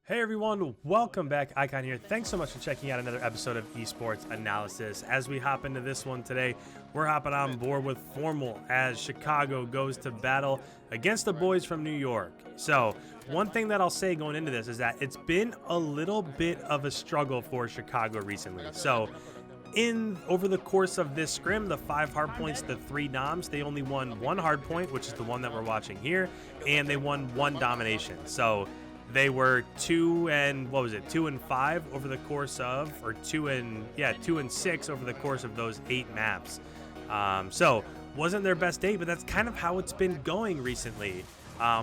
Hey everyone, welcome back. Icon here. Thanks so much for checking out another episode of Esports Analysis. As we hop into this one today, we're hopping on board with Formal as Chicago goes to battle against the boys from New York. So, one thing that I'll say going into this is that it's been a little bit of a struggle for Chicago recently. So, over the course of this scrim, the 5 hardpoints, the 3 noms, they only won 1 hardpoint, which is the one that we're watching here, and they won 1 domination. So, they were 2 and 5 over the course of, or 2 and 6 over the course of those 8 maps. So wasn't their best day, but that's kind of how it's been going recently.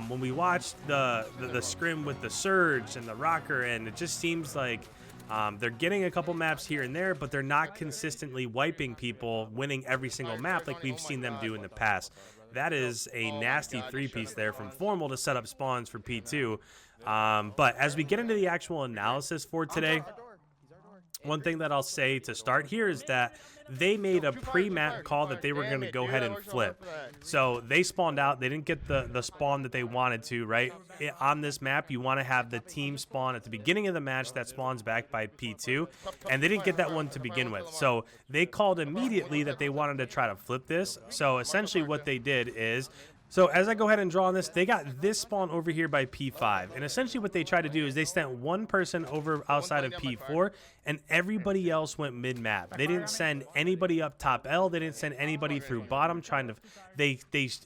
When we watched the scrim with the Surge and the Rocker, and it just seems like they're getting a couple maps here and there, but they're not consistently wiping people, winning every single map like we've seen them do in the past. That is a nasty 3-piece there from Formal to set up spawns for P2. But as we get into the actual analysis for today, one thing that I'll say to start here is that they made a pre-map call that they were going to go ahead and flip. So they spawned out. They didn't get the spawn that they wanted to, right? On this map, you want to have the team spawn at the beginning of the match that spawns back by P2, and they didn't get that one to begin with. So they called immediately that they wanted to try to flip this. So essentially what they did is, so as I go ahead and draw on this, they got this spawn over here by P5. And essentially what they tried to do is they sent one person over outside of P4 and everybody else went mid-map. They didn't send anybody up top L. They didn't send anybody through bottom trying to... They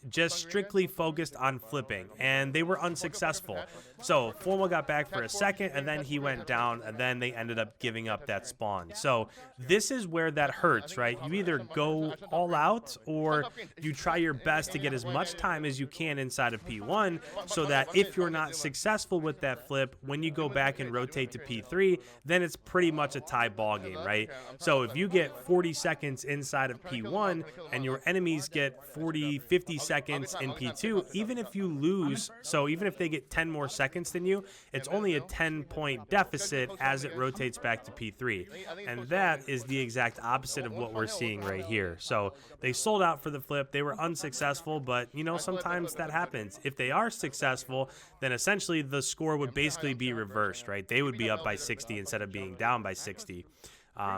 just strictly focused on flipping, and they were unsuccessful. So Formal got back for a second, and then he went down, and then they ended up giving up that spawn. So this is where that hurts, right? You either go all out or you try your best to get as much time as you can inside of P1 so that if you're not successful with that flip, when you go back and rotate to P3, then it's pretty much a tie ball game, right? So if you get 40 seconds inside of P1 and your enemies get 40, 50 seconds in P2, even if you lose, so even if they get 10 more seconds than you, it's only a 10-point deficit as it rotates back to P3. And that is the exact opposite of what we're seeing right here. So they sold out for the flip. They were unsuccessful, but you know, sometimes that happens. If they are successful, then essentially the score would basically be reversed, right? They would be up by 60 instead of being down by 60.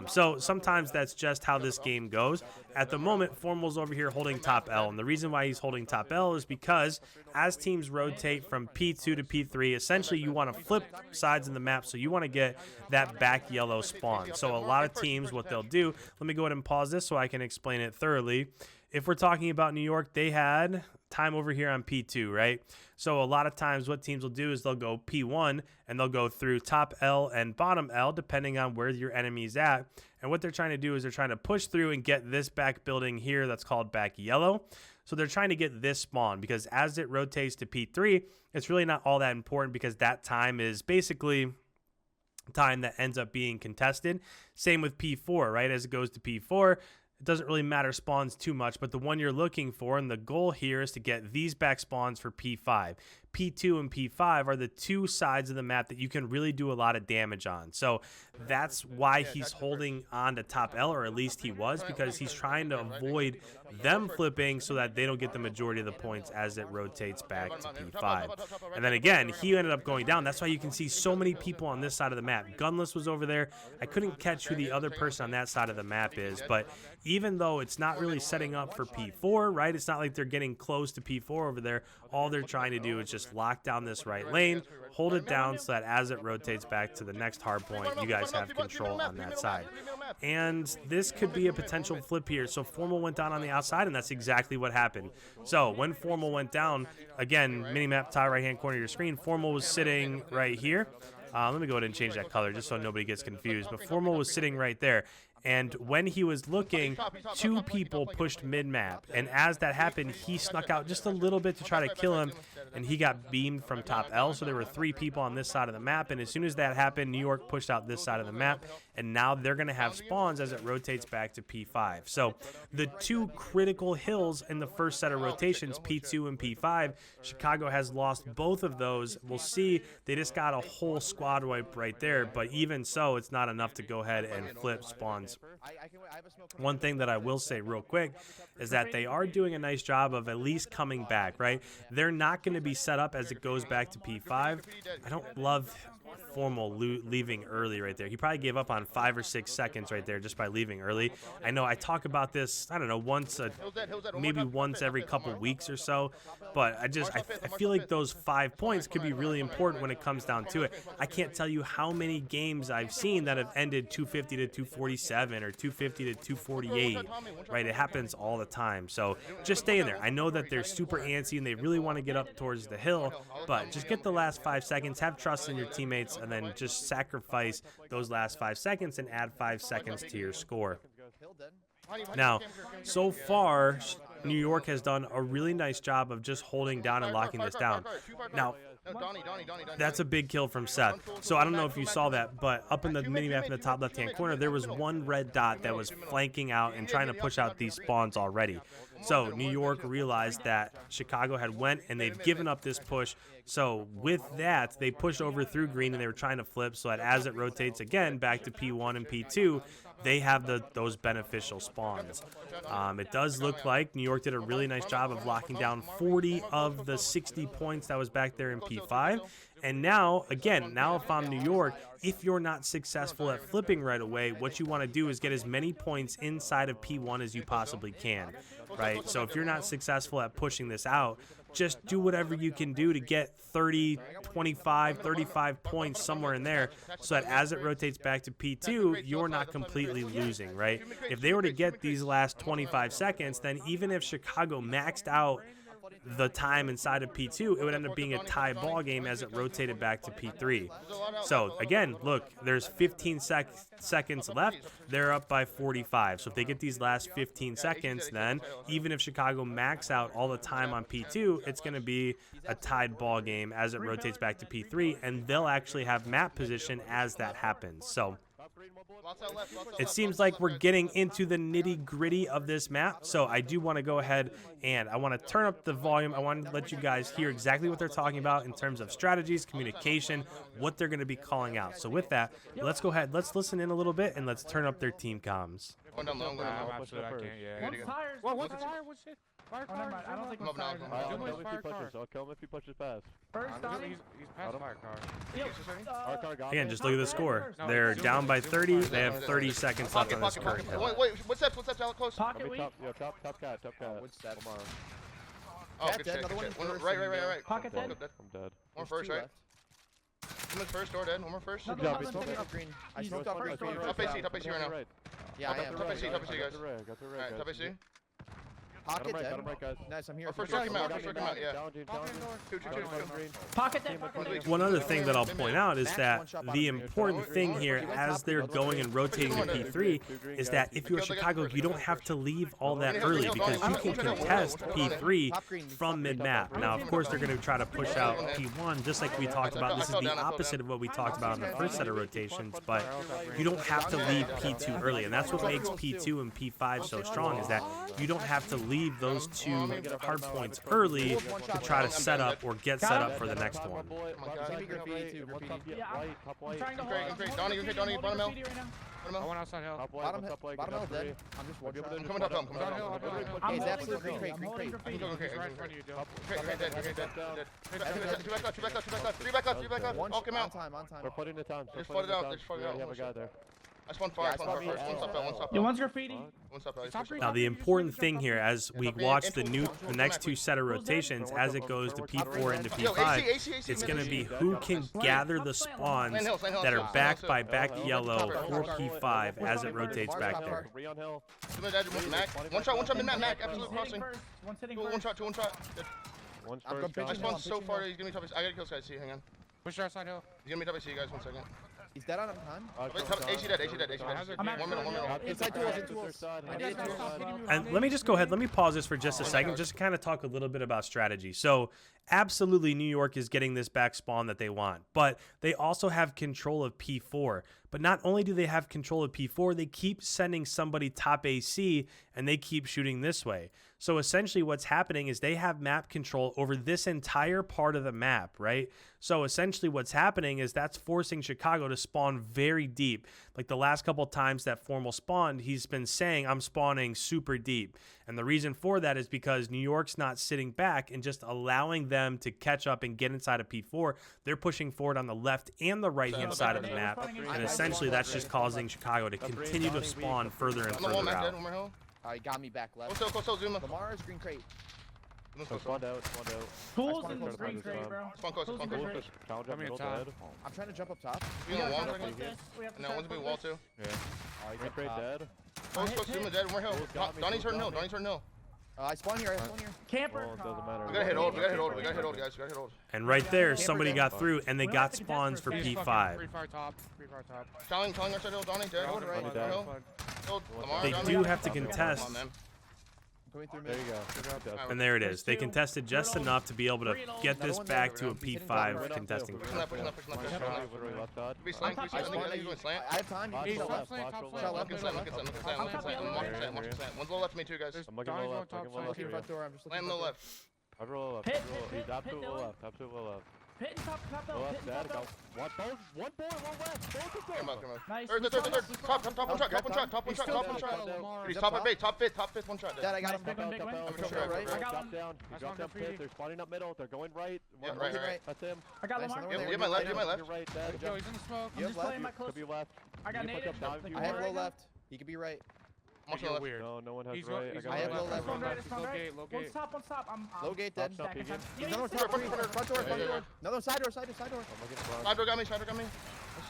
So sometimes that's just how this game goes. At the moment, Formal's over here holding top L, and the reason why he's holding top L is because as teams rotate from P2 to P3, essentially you want to flip sides in the map, so you want to get that back yellow spawn. So a lot of teams, what they'll do, let me go ahead and pause this so I can explain it thoroughly. If we're talking about New York, they had time over here on P2, right? So a lot of times what teams will do is they'll go P1 and they'll go through top L and bottom L depending on where your enemy's at. And what they're trying to do is they're trying to push through and get this back building here that's called back yellow. So they're trying to get this spawn because as it rotates to P3, it's really not all that important because that time is basically time that ends up being contested. Same with P4, right? As it goes to P4, it doesn't really matter spawns too much, but the one you're looking for and the goal here is to get these back spawns for P5. P2 and P5 are the 2 sides of the map that you can really do a lot of damage on. So that's why he's holding on to top L, or at least he was, because he's trying to avoid them flipping so that they don't get the majority of the points as it rotates back to P5. And then again, he ended up going down. That's why you can see so many people on this side of the map. Gunless was over there. I couldn't catch who the other person on that side of the map is, but even though it's not really setting up for P4, right? It's not like they're getting close to P4 over there. All they're trying to do is just lock down this right lane, hold it down so that as it rotates back to the next hard point, you guys have control on that side. And this could be a potential flip here. So Formal went down on the outside, and that's exactly what happened. So when Formal went down, again, minimap top right-hand corner of your screen, Formal was sitting right here. Let me go ahead and change that color just so nobody gets confused. But Formal was sitting right there. And when he was looking, 2 people pushed mid-map. And as that happened, he snuck out just a little bit to try to kill him. And he got beamed from top L. So there were 3 people on this side of the map. And as soon as that happened, New York pushed out this side of the map. And now they're going to have spawns as it rotates back to P5. So the 2 critical hills in the first set of rotations, P2 and P5, Chicago has lost both of those. We'll see. They just got a whole squad wipe right there. But even so, it's not enough to go ahead and flip spawns. One thing that I will say real quick is that they are doing a nice job of at least coming back, right? They're not going to be set up as it goes back to P5. I don't love Formal leaving early right there. He probably gave up on 5 or 6 seconds right there just by leaving early. I know I talk about this, I don't know, maybe once every couple weeks or so, but I feel like those 5 points could be really important when it comes down to it. I can't tell you how many games I've seen that have ended 250 to 247 or 250 to 248, right? It happens all the time. So just stay in there. I know that they're super antsy and they really want to get up towards the hill, but just get the last 5 seconds, have trust in your teammates, and then just sacrifice those last 5 seconds and add 5 seconds to your score. Now, so far, New York has done a really nice job of just holding down and locking this down. Now, that's a big kill from Seth. So I don't know if you saw that, but up in the minimap in the top left-hand corner, there was one red dot that was flanking out and trying to push out these spawns already. So New York realized that Chicago had went and they've given up this push. So with that, they pushed over through green and they were trying to flip so that as it rotates again back to P1 and P2, they have those beneficial spawns. It does look like New York did a really nice job of locking down 40 of the 60 points that was back there in P5. And now, again, if I'm New York, if you're not successful at flipping right away, what you want to do is get as many points inside of P1 as you possibly can, right? So if you're not successful at pushing this out, just do whatever you can do to get 30, 25, 35 points somewhere in there so that as it rotates back to P2, you're not completely losing, right? If they were to get these last 25 seconds, then even if Chicago maxed out the time inside of P2, it would end up being a tie ball game as it rotated back to P3. So again, look, there's 15 seconds left. They're up by 45. So if they get these last 15 seconds, then even if Chicago max out all the time on P2, it's going to be a tied ball game as it rotates back to P3, and they'll actually have map position as that happens. So it seems like we're getting into the nitty-gritty of this map, so I do want to go ahead and I want to turn up the volume. I want to let you guys hear exactly what they're talking about in terms of strategies, communication, what they're going to be calling out. So with that, let's go ahead, let's listen in a little bit, and let's turn up their team comms. One tire. What's tire? What's it? Fire car. I don't think it's tire. I'll kill him if he pushes past. First stop. He's past fire car. Again, just look at the score. They're down by 30. They have 30 seconds left on this current hill. Wait, what's that? Close? Pocket weak. Top cat. What's that? Oh, good shit. Right. Pocket dead. I'm dead. One first, right? One first, door dead. One more first. Top AC right now. Yeah, I am. Top AC, guys. Got the ray. Alright, top AC. Pocket Got dead. him right, guys. Nice, I'm here. Our first came out, yeah. Two. Pocket dead. One other thing that I'll point out is that the important thing here as they're going and rotating to P3 is that if you're Chicago, you don't have to leave all that early because you can contest P3 from mid-map. Now, of course, they're going to try to push out P1 just like we talked about. This is the opposite of what we talked about in the first set of rotations, but you don't have to leave P2 early, and that's what makes P2 and P5 so strong is that you don't have to leave those two hard points early to try to set up or get set up for the next one. Donnie, bottom hill. I went outside hill. Bottom hill dead. I'm just one shot. I'm coming up hill. Okay, he's absolutely green crate. He's right in front of you, Dill. Three back left. All come out. On time. We're putting the time. Just flooded out. We have a guy there. I spawned fire. One stop. You want graffiti? Now, the important thing here, as we watch the next two set of rotations, as it goes to P4 into P5, it's going to be who can gather the spawns that are backed by back yellow for P5 as it rotates back there. One shot in Mac. Absolute crossing. One sitting One shot. One's I first. spawned so far. He's gonna be top. I gotta kill this guy. See, hang on. Push your outside hill. He's gonna be top. See you guys. 1 second. He's dead on time. AC dead. 1 minute. Inside tools. And let me just go ahead. Let me pause this for just a second, just to kind of talk a little bit about strategy. So absolutely, New York is getting this back spawn that they want, but they also have control of P4. But not only do they have control of P4, they keep sending somebody top AC, and they keep shooting this way. So essentially what's happening is they have map control over this entire part of the map, right? So essentially what's happening is that's forcing Chicago to spawn very deep. Like the last couple of times that Formal spawned, he's been saying, I'm spawning super deep. And the reason for that is because New York's not sitting back and just allowing them to catch up and get inside of P4. They're pushing forward on the left and the right-hand side of the map. And essentially, that's just causing Chicago to continue to spawn further and further out. Alright, got me back left. Close, Zuma. Lamar's green crate. Spawned out. Tools I in spawned the close, green crate, bro. Spawn close, Tools spawn in the close. crate. Counter Come here, middle Tom. dead. I'm trying to jump up top. You We on the wall? gotta Second? push this. We have to No, try one's to gonna be push wall this. too. Yeah. Green crate dead. Close, Zuma dead. We're hill. Donnie's hurting hill. Donnie's hurting hill. I spawn here. I spawn here. Camper. Oh, it doesn't matter. We gotta hit old. We gotta hit old. We gotta hit old, guys. We gotta hit old. And right there, Camper somebody dead. got through, and they We got have to contest spawns for for Free P5. fire top. Free fire top. Telling our side hill. Donnie dead. Going right. We're hill. Hill. Lamar, They Donnie. do have to Come contest. on, man. Coming through There mid. you go. And there it is. They contested just enough to be able to get this back to a P5 contesting. Pushing left, pushing left, pushing left. Pushing left. Literally left side. Be slant. I think he's going slant. I have time. Watch You the can left. slant, Watch top the slant. left. Look at slant. Look at slant. Look at slant. Look at slant. Watch slant. Watch slant. One's a little left to me too, guys. I'm looking low left. Looking low left. looking for front you. door. I'm just Land looking low front left. Cover low left. Pit, Cover low. pit, He's pit, absolute pit, low left. Absolute low left. Hit and top Low belt. left Hit dead. and Go. top belt. One more left. Both of Come them. on, come on. Nice. Third. Top one shot. Top one shot. Top one shot. Top one shot. He's top at bait. Top fifth. One shot. Dad, I got him. Big one, big one. I'm sure, right? I got Drop one. down. He That's dropped one down graffiti. pit. They're spawning up middle. They're going right. Yeah, One right, looking right. That's him. I got Nice, Lamar. another one. Get my left. Get my left. You're right, Dad. Yo, he's in the smoke. I'm You just have playing my left? close. Could be left. I got You push naded. up down if you I have want. low left. He could be right. I'm watching You're left. weird. No one has He's right. he's I have low left. Spawn right, He's spawn low right. gate, low One gate. stop, one stop. I'm Low gate dead. Stop, stacking PJ. time. He's another Yeah, top yeah, three. Front door. Yeah, yeah, yeah. Another side door. Side door. I'm looking front. Side door got me. Side door got me.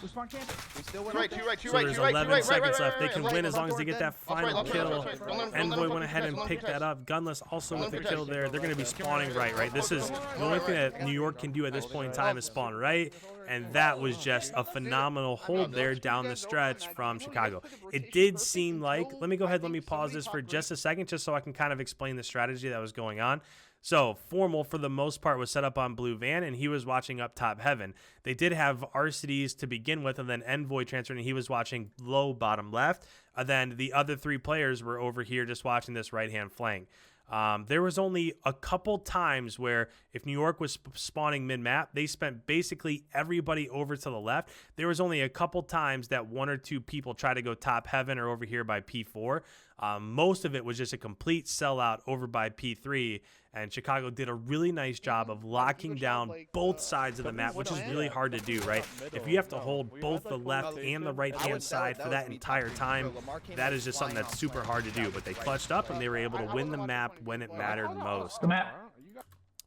we spawn camp. We still win. Two right. So there's 11 seconds left. They can win as long as they get that final kill. Envoy went ahead and picked that up. Gunless also with the kill there. They're going to be spawning right. This is the only thing that New York can do at this point in time is spawn right. And that was just a phenomenal hold there down the stretch from Chicago. It did seem like, let me go ahead, let me pause this for just a second just so I can kind of explain the strategy that was going on. So Formal, for the most part, was set up on Blue Van, and he was watching up top heaven. They did have RCDs to begin with, and then Envoy transferred, and he was watching low bottom left. And then the other three players were over here just watching this right-hand flank. There was only a couple times where if New York was spawning mid-map, they spent basically everybody over to the left. There was only a couple times that one or two people tried to go top heaven or over here by P4. Most of it was just a complete sellout over by P3, and Chicago did a really nice job of locking down both sides of the map, which is really hard to do, right? If you have to hold both the left and the right-hand side for that entire time, that is just something that's super hard to do. But they clutched up, and they were able to win the map when it mattered most. The map.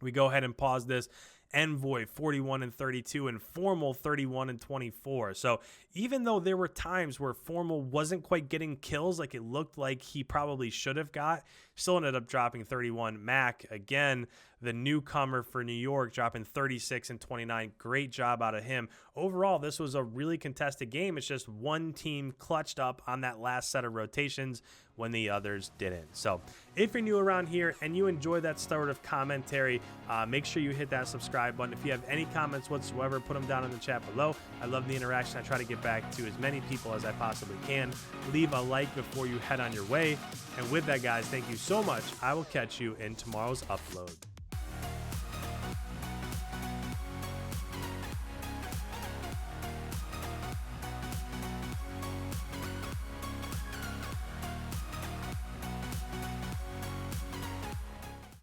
We go ahead and pause this. Envoy 41-32 and Formal 31-24. So even though there were times where Formal wasn't quite getting kills like it looked like he probably should have got, still ended up dropping 31. Mac, again, the newcomer for New York, dropping 36-29. Great job out of him. Overall, this was a really contested game. It's just one team clutched up on that last set of rotations when the others didn't. So if you're new around here and you enjoy that sort of commentary, make sure you hit that subscribe button. If you have any comments whatsoever, put them down in the chat below. I love the interaction. I try to get back to as many people as I possibly can. Leave a like before you head on your way. And with that, guys, thank you so much. I will catch you in tomorrow's upload.